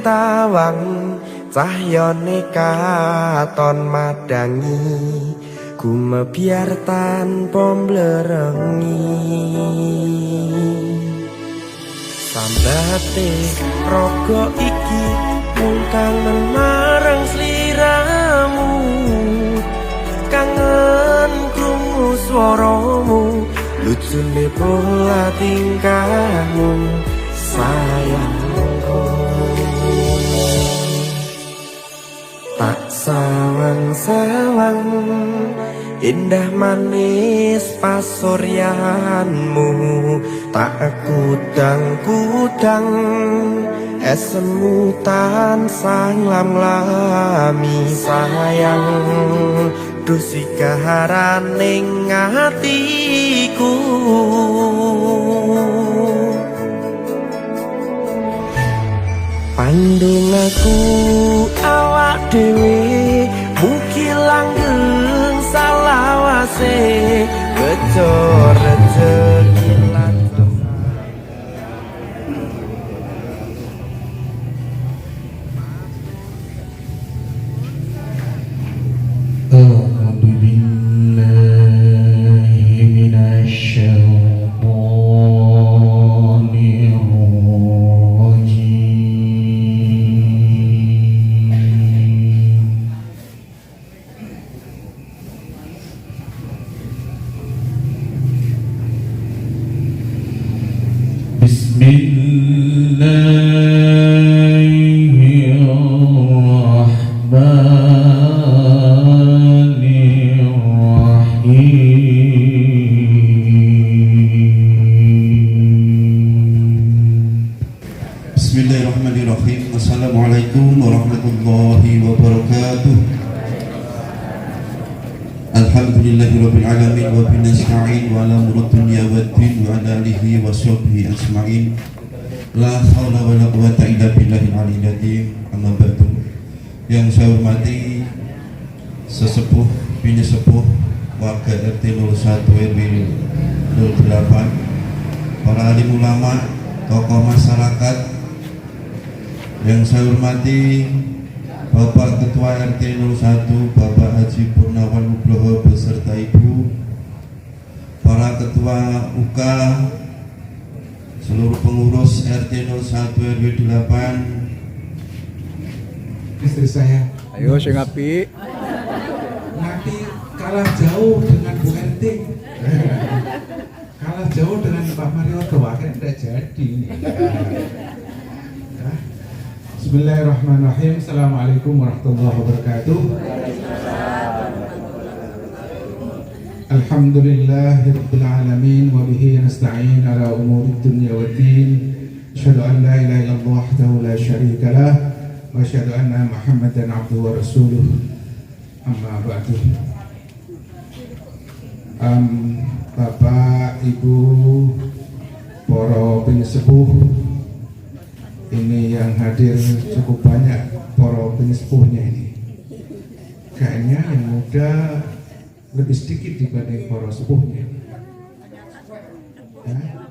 tawang cahyane katon madangi gumebyar tanpa mblerengi sambate raga iki mung kangen marang sliramu kangen krungu swaramu lucune pola tingkahmu sayangku tak sawang-sawang indah manis pasuryanmu tak kudang-kudang esemu tansah lam-lami sayang dusi kaharaning atiku pandung aku awak dhewe mungkin langgeng salawase kecor rezeki lan Bismillahirrahmanirrahim. Assalamualaikum warahmatullahi wabarakatuh. Alhamdulillahirabbil alamin wa binasta'in wa ala umuri dunya waddin wa ala alihi wa sahbihi ajma'in. La haula wa la quwwata illa billahil aliyyil azim. Amma ba'du. Yang saya hormati sesepuh bini sepuh warga RT 01 RW 08, para alim ulama, tokoh masyarakat. Yang saya hormati Bapak Ketua RT 01 Bapak Haji Purnawan Nugroho beserta Ibu, para Ketua UK, seluruh pengurus RT 01 RW 8, istri saya. Ayo sing api. Nanti kalah jauh dengan Bu RT. Kalah jauh dengan Pak Mario Doakan tidak jadi ini. Bismillahirrahmanirrahim. Assalamualaikum warahmatullahi wabarakatuh. Alhamdulillahirabbil alamin wa bihi nasta'in ala umurid dunya waddin. Asyhadu an la ilaha illallah wahdahu la syarika lah wa asyhadu anna Muhammadan abduhu wa rasuluh. Amma ba'du. Bapak, Ibu, para penyesepuh, ini yang hadir cukup banyak para penyesepuhnya ini. Kayaknya yang muda lebih sedikit dibanding para sepuhnya. Ya?